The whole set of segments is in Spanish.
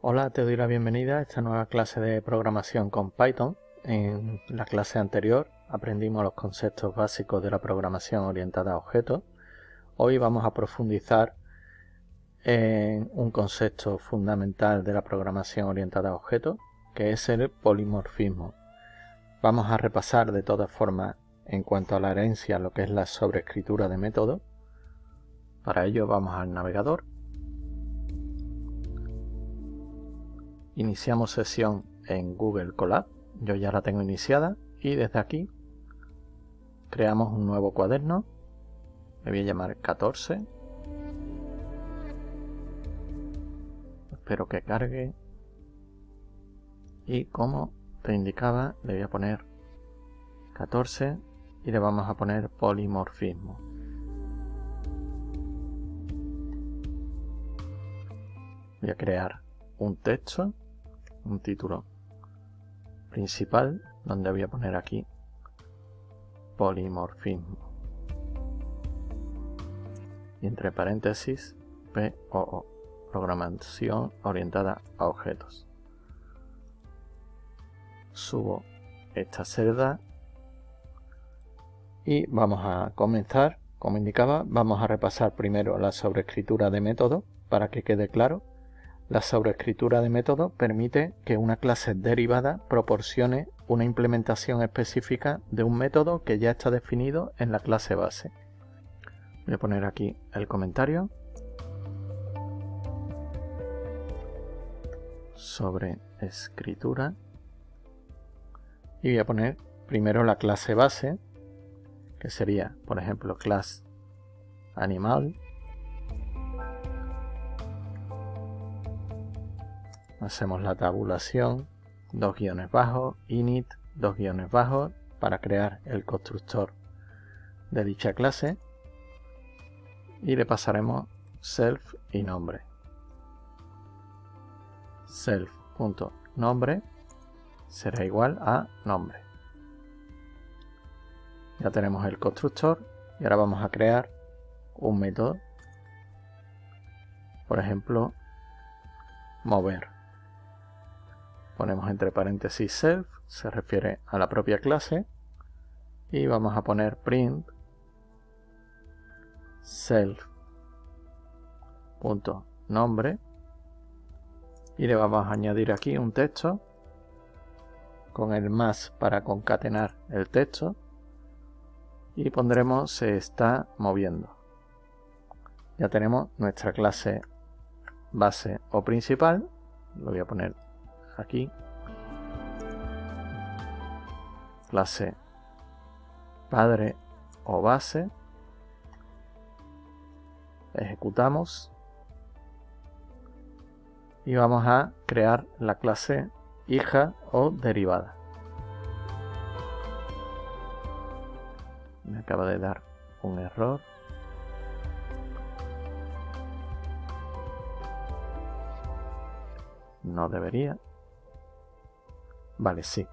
Hola, te doy la bienvenida a esta nueva clase de programación con Python. En la clase anterior aprendimos los conceptos básicos de la programación orientada a objetos. Hoy vamos a profundizar en un concepto fundamental de la programación orientada a objetos, que es el polimorfismo. Vamos a repasar de todas formas en cuanto a la herencia lo que es la sobreescritura de métodos. Para ello vamos al navegador. Iniciamos sesión en Google Colab, yo ya la tengo iniciada y desde aquí creamos un nuevo cuaderno, le voy a llamar 14, espero que cargue y como te indicaba le voy a poner 14 y le vamos a poner polimorfismo. Voy a crear un texto, un título principal donde voy a poner aquí polimorfismo y entre paréntesis POO, programación orientada a objetos. Subo esta celda y vamos a comenzar. Como indicaba, vamos a repasar primero la sobreescritura de método para que quede claro. La sobreescritura de método permite que una clase derivada proporcione una implementación específica de un método que ya está definido en la clase base. Voy a poner aquí el comentario sobre escritura y voy a poner primero la clase base, que sería, por ejemplo, class animal. Hacemos la tabulación, dos guiones bajos, init, dos guiones bajos, para crear el constructor de dicha clase y le pasaremos self y nombre. Self.nombre será igual a nombre. Ya tenemos el constructor y ahora vamos a crear un método, por ejemplo, mover. Ponemos entre paréntesis self, se refiere a la propia clase, y vamos a poner print self.nombre y le vamos a añadir aquí un texto con el más para concatenar el texto y pondremos se está moviendo. Ya tenemos nuestra clase base o principal, lo voy a poner aquí, clase padre o base, ejecutamos y vamos a crear la clase hija o derivada. Me acaba de dar un error. No debería. Vale, sí.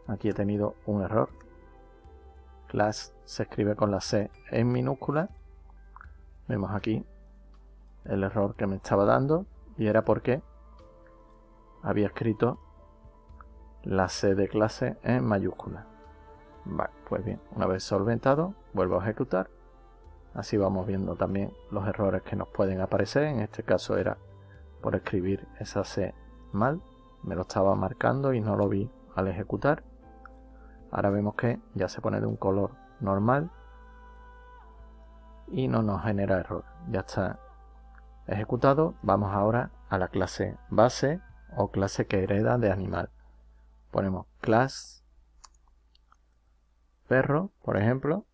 Aquí he tenido un error. Class se escribe con la C en minúscula. Vemos aquí el error que me estaba dando y era porque había escrito la C de clase en mayúscula. Vale, pues bien, una vez solventado, vuelvo a ejecutar. Así vamos viendo también los errores que nos pueden aparecer. En este caso era por escribir esa C mal. Me lo estaba marcando y no lo vi al ejecutar. Ahora vemos que ya se pone de un color normal y no nos genera error. Ya está ejecutado. Vamos ahora a la clase base o clase que hereda de animal. Ponemos class perro, por ejemplo,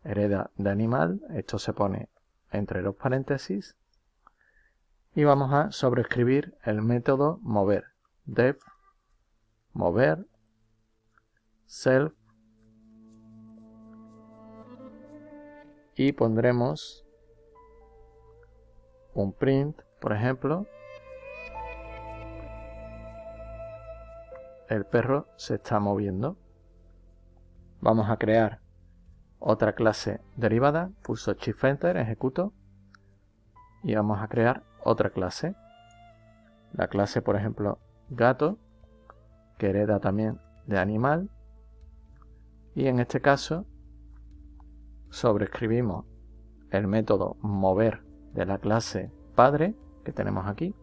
hereda de animal. Esto se pone entre los paréntesis y vamos a sobreescribir el método mover. Def mover self y pondremos un print, por ejemplo, el perro se está moviendo. Vamos a crear otra clase derivada, pulso Shift Enter, ejecuto y vamos a crear otra clase la clase, por ejemplo, gato, que hereda también de animal, y en este caso sobreescribimos el método mover de la clase padre que tenemos aquí.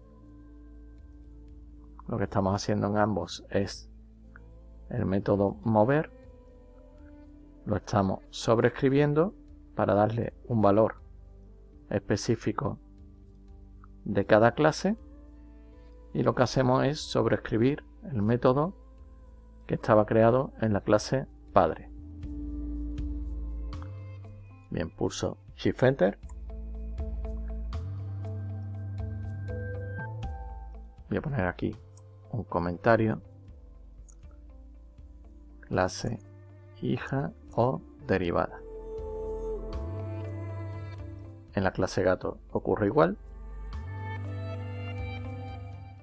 Lo que estamos haciendo en ambos es el método mover, lo estamos sobreescribiendo para darle un valor específico de cada clase, y lo que hacemos es sobreescribir el método que estaba creado en la clase padre. Bien, pulso Shift Enter. Voy a poner aquí un comentario. Clase hija o derivada. En la clase gato ocurre igual.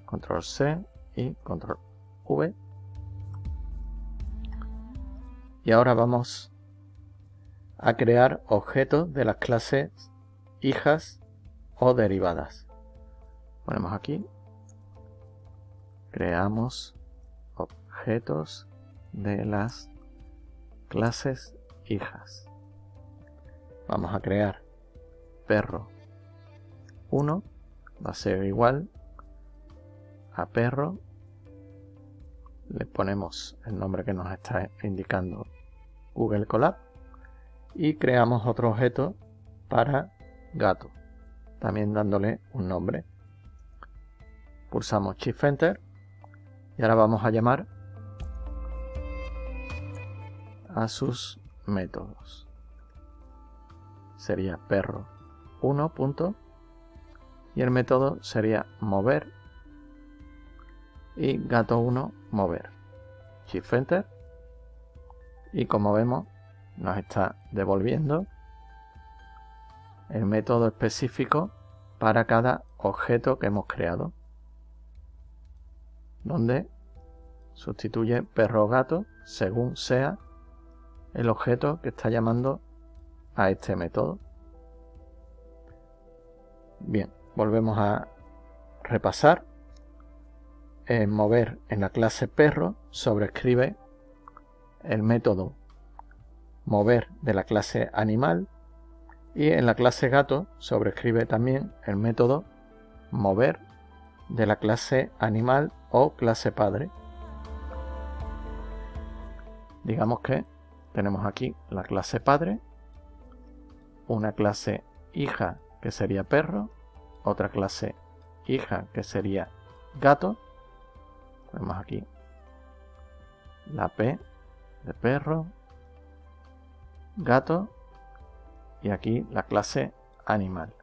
Control C y Control V. Y ahora vamos a crear objetos de las clases hijas o derivadas. Ponemos aquí. Creamos objetos de las clases hijas. Vamos a crear perro 1. Va a ser igual a perro. Le ponemos el nombre que nos está indicando Google Colab. Y creamos otro objeto para gato, también dándole un nombre. Pulsamos Shift Enter. Y ahora vamos a llamar a sus métodos. Sería perro 1. Y el método sería mover y gato 1 mover. Shift Enter. Y como vemos, nos está devolviendo el método específico para cada objeto que hemos creado, donde sustituye perro o gato según sea el objeto que está llamando a este método. Bien, volvemos a repasar. En mover en la clase perro sobreescribe el método mover de la clase animal, y en la clase gato sobreescribe también el método mover de la clase animal o clase padre. Digamos que tenemos aquí la clase padre, una clase hija que sería perro, otra clase hija que sería gato. Tenemos aquí la P de perro, gato, y aquí la clase animal.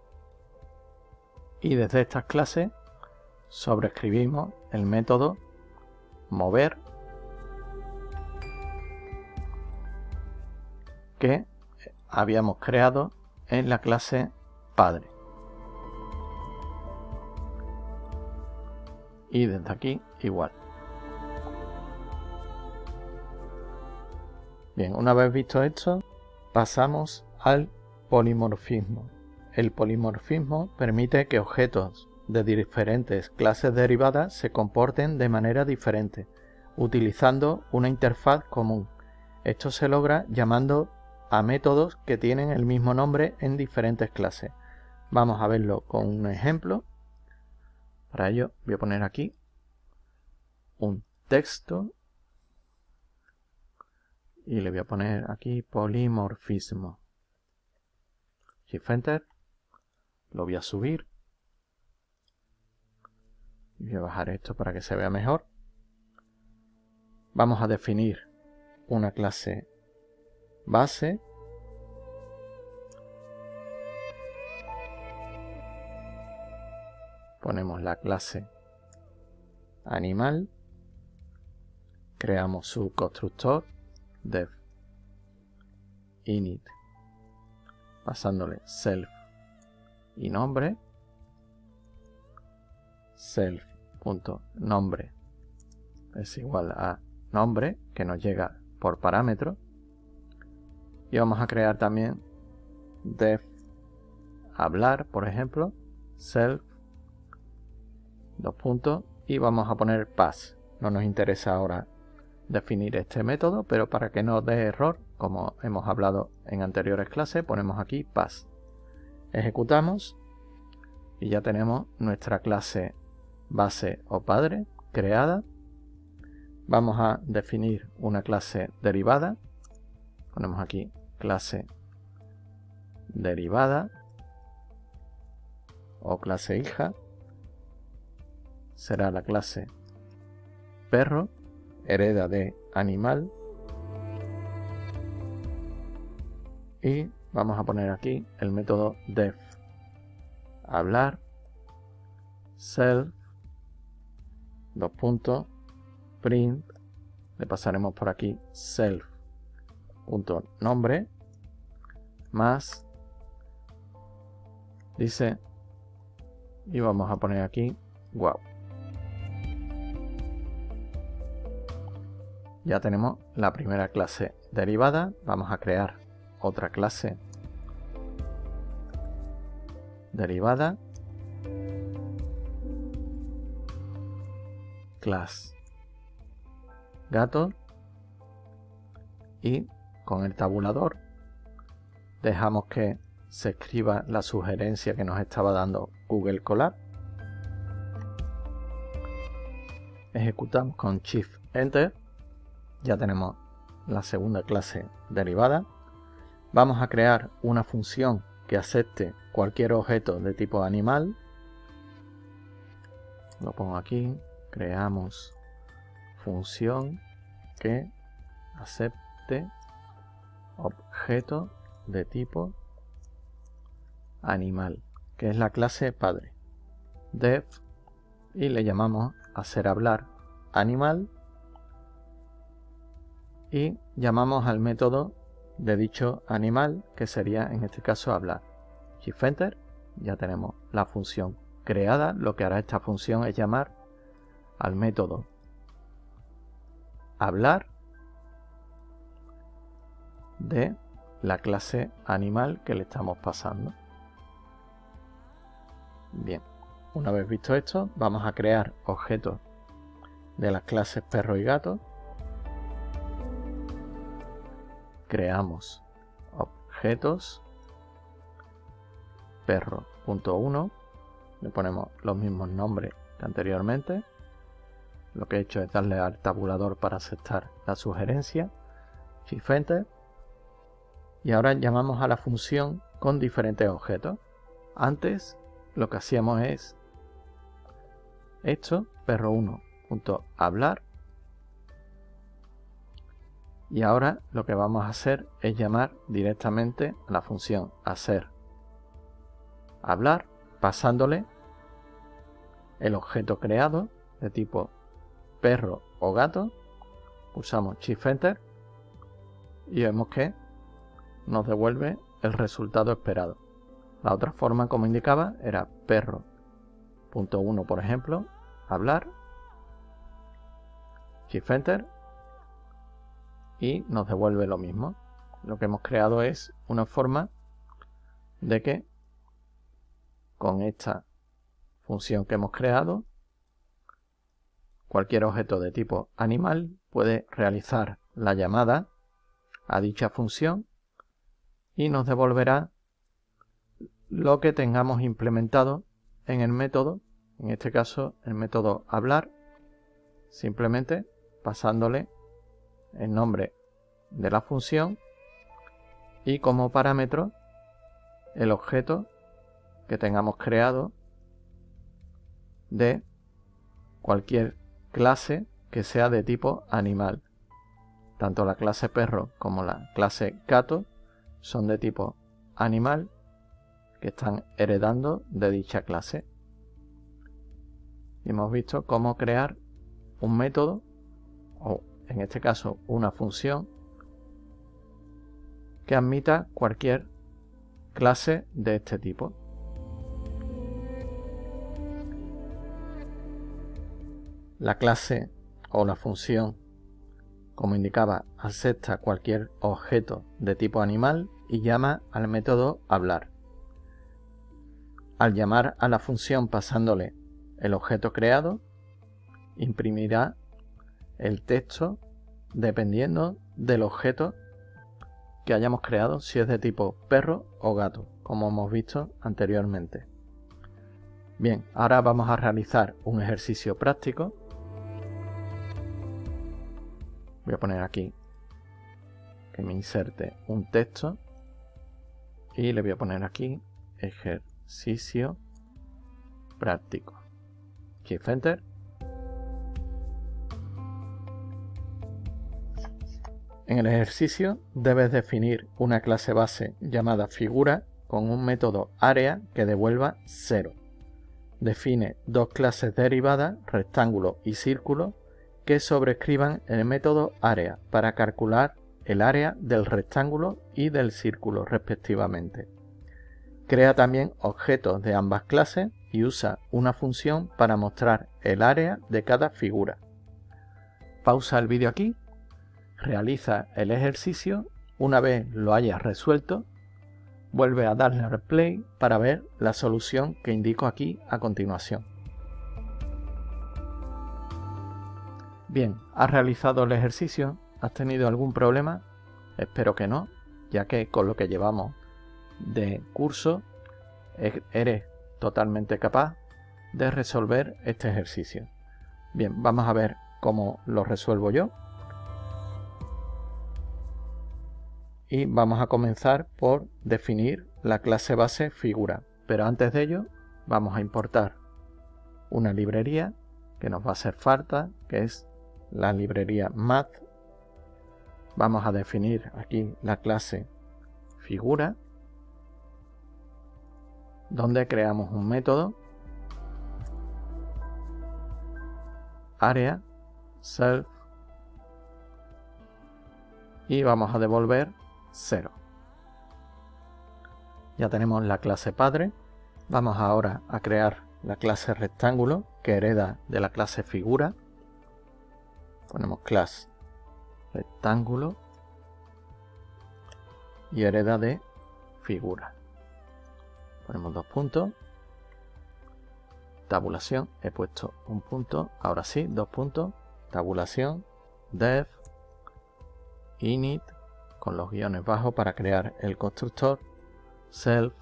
Y desde estas clases sobreescribimos el método mover que habíamos creado en la clase padre. Y desde aquí igual. Bien, una vez visto esto, pasamos al polimorfismo. El polimorfismo permite que objetos de diferentes clases derivadas se comporten de manera diferente, utilizando una interfaz común. Esto se logra llamando a métodos que tienen el mismo nombre en diferentes clases. Vamos a verlo con un ejemplo. Para ello voy a poner aquí un texto y le voy a poner aquí polimorfismo. Shift Enter. Lo voy a subir. Voy a bajar esto para que se vea mejor. Vamos a definir una clase base. Ponemos la clase animal. Creamos su constructor def init, pasándole self y nombre. Self.nombre es igual a nombre, que nos llega por parámetro. Y vamos a crear también def hablar, por ejemplo, self dos puntos, y vamos a poner pass. No nos interesa ahora definir este método, pero para que no dé error, como hemos hablado en anteriores clases, ponemos aquí pass. Ejecutamos y ya tenemos nuestra clase base o padre creada. Vamos a definir una clase derivada. Ponemos aquí clase derivada o clase hija. Será la clase perro, hereda de animal. Y vamos a poner aquí el método def, hablar, self, dos puntos, print, le pasaremos por aquí self, punto nombre, más, dice, y vamos a poner aquí wow. Ya tenemos la primera clase derivada. Vamos a crear otra clase derivada, class gato, y con el tabulador dejamos que se escriba la sugerencia que nos estaba dando Google Colab. Ejecutamos con Shift Enter. Ya tenemos la segunda clase derivada. Vamos a crear una función que acepte cualquier objeto de tipo animal. Lo pongo aquí. Creamos función que acepte objeto de tipo animal, que es la clase padre. Def, y le llamamos hacer hablar animal. Y llamamos al método de dicho animal, que sería en este caso hablar. Shift Enter, ya tenemos la función creada. Lo que hará esta función es llamar al método hablar de la clase animal que le estamos pasando. Bien, una vez visto esto, vamos a crear objetos de las clases perro y gato. Creamos objetos perro.1, le ponemos los mismos nombres que anteriormente. Lo que he hecho es darle al tabulador para aceptar la sugerencia. Shift Enter. Y ahora llamamos a la función con diferentes objetos. Antes lo que hacíamos es esto, perro1.hablar. Y ahora lo que vamos a hacer es llamar directamente a la función hacer hablar, pasándole el objeto creado de tipo perro o gato. Pulsamos Shift Enter y vemos que nos devuelve el resultado esperado. La otra forma, como indicaba, era perro.1, por ejemplo, hablar, Shift Enter, y nos devuelve lo mismo. Lo que hemos creado es una forma de que con esta función que hemos creado, cualquier objeto de tipo animal puede realizar la llamada a dicha función y nos devolverá lo que tengamos implementado en el método, en este caso el método hablar, simplemente pasándole el nombre de la función y como parámetro el objeto que tengamos creado de cualquier clase que sea de tipo animal. Tanto la clase perro como la clase gato son de tipo animal, que están heredando de dicha clase. Y hemos visto cómo crear un método, o en este caso una función, que admita cualquier clase de este tipo. La clase o la función, como indicaba, acepta cualquier objeto de tipo animal y llama al método hablar. Al llamar a la función pasándole el objeto creado imprimirá el texto dependiendo del objeto que hayamos creado, si es de tipo perro o gato, como hemos visto anteriormente. Bien, ahora vamos a realizar un ejercicio práctico. Voy a poner aquí que me inserte un texto y le voy a poner aquí ejercicio práctico. Shift Enter. En el ejercicio debes definir una clase base llamada figura con un método area que devuelva 0. Define dos clases derivadas, rectángulo y círculo, que sobrescriban el método area para calcular el área del rectángulo y del círculo respectivamente. Crea también objetos de ambas clases y usa una función para mostrar el área de cada figura. Pausa el vídeo aquí, realiza el ejercicio. Una vez lo hayas resuelto, vuelve a darle al play para ver la solución que indico aquí a continuación. Bien, ¿has realizado el ejercicio? ¿Has tenido algún problema? Espero que no, ya que con lo que llevamos de curso eres totalmente capaz de resolver este ejercicio. Bien, vamos a ver cómo lo resuelvo yo. Y vamos a comenzar por definir la clase base figura. Pero antes de ello vamos a importar una librería que nos va a hacer falta, que es la librería Math. Vamos a definir aquí la clase figura, donde creamos un método area self y vamos a devolver 0. Ya tenemos la clase padre. Vamos ahora a crear la clase rectángulo que hereda de la clase figura. Ponemos clase rectángulo y hereda de figura. Ponemos 2 puntos. Tabulación. He puesto un punto. Ahora sí, 2 puntos. Tabulación. Def. Init. Con los guiones bajos para crear el constructor. Self.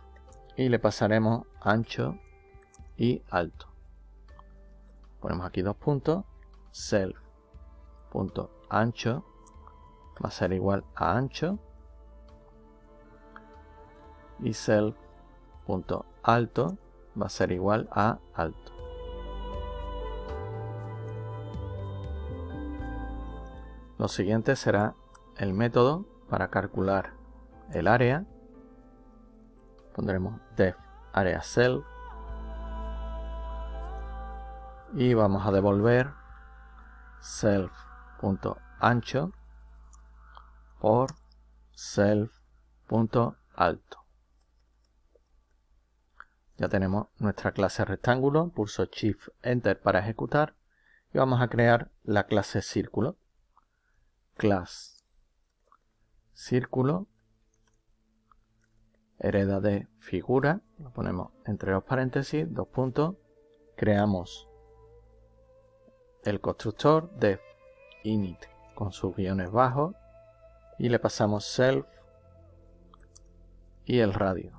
Y le pasaremos ancho y alto. Ponemos aquí 2 puntos. Self. Punto ancho. Va a ser igual a ancho. Y self. Punto alto va a ser igual a alto. Lo siguiente será el método para calcular el área. Pondremos def area self y vamos a devolver self.ancho por self.alto. Ya tenemos nuestra clase rectángulo, pulso Shift Enter para ejecutar y vamos a crear la clase círculo. Class círculo, hereda de figura, lo ponemos entre los paréntesis, 2 puntos, creamos el constructor de init con sus guiones bajos y le pasamos self y el radio.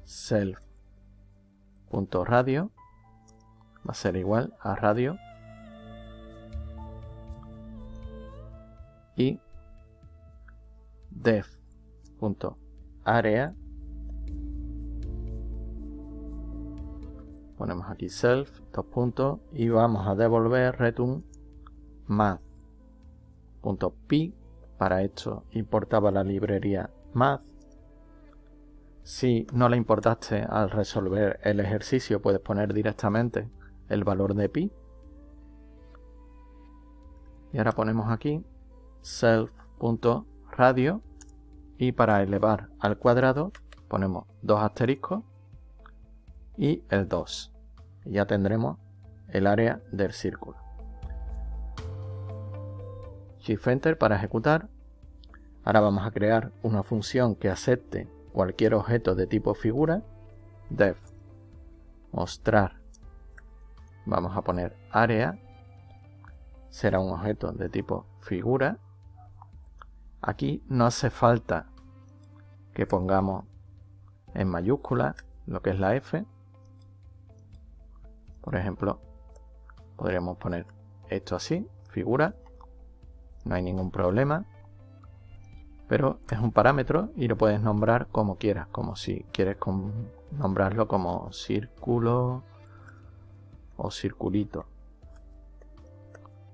Self.radio va a ser igual a radio y def.area ponemos aquí self, 2 puntos y vamos a devolver return math.py. Para esto importaba la librería math. Si no la importaste al resolver el ejercicio, puedes poner directamente el valor de pi. Y ahora ponemos aquí self.radio y para elevar al cuadrado ponemos 2 asteriscos y el 2. Y ya tendremos el área del círculo. Shift Enter para ejecutar. Ahora vamos a crear una función que acepte cualquier objeto de tipo figura. Def mostrar, vamos a poner área, será un objeto de tipo figura. Aquí no hace falta que pongamos en mayúscula lo que es la F. Por ejemplo, podríamos poner esto así, figura, no hay ningún problema, pero es un parámetro y lo puedes nombrar como quieras, como si quieres nombrarlo como círculo o circulito.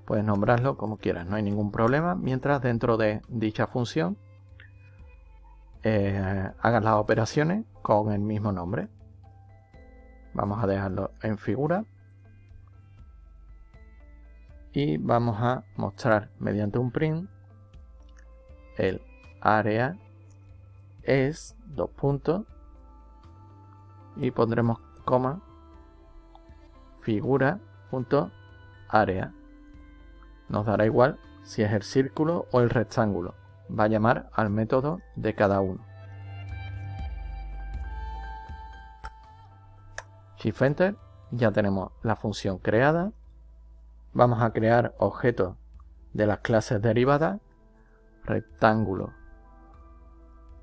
Puedes nombrarlo como quieras, no hay ningún problema, mientras dentro de dicha función hagas las operaciones con el mismo nombre. Vamos a dejarlo en figura y vamos a mostrar mediante un print el área es dos puntos y pondremos coma figura punto área. Nos dará igual si es el círculo o el rectángulo. Va a llamar al método de cada uno. Shift Enter, ya tenemos la función creada. Vamos a crear objetos de las clases derivadas. Rectángulo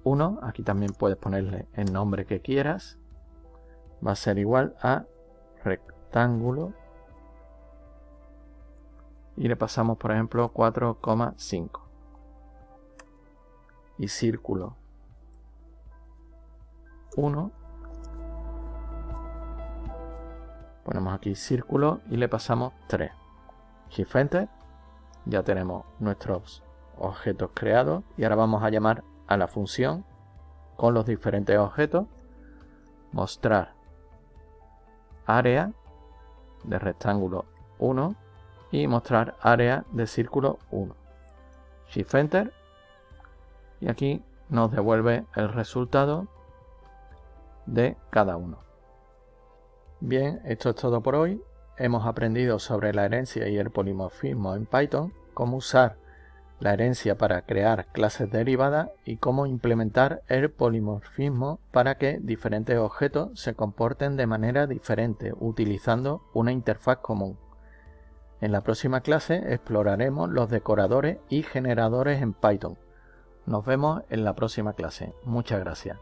1, aquí también puedes ponerle el nombre que quieras. Va a ser igual a rectángulo. Y le pasamos, por ejemplo, 4,5. Y círculo 1. Ponemos aquí círculo y le pasamos 3. Shift Enter. Ya tenemos nuestros objetos creados. Y ahora vamos a llamar a la función con los diferentes objetos. Mostrar área de rectángulo 1 y mostrar área de círculo 1. Shift Enter. Y aquí nos devuelve el resultado de cada uno. Bien, esto es todo por hoy. Hemos aprendido sobre la herencia y el polimorfismo en Python, cómo usar la herencia para crear clases derivadas y cómo implementar el polimorfismo para que diferentes objetos se comporten de manera diferente utilizando una interfaz común. En la próxima clase exploraremos los decoradores y generadores en Python. Nos vemos en la próxima clase. Muchas gracias.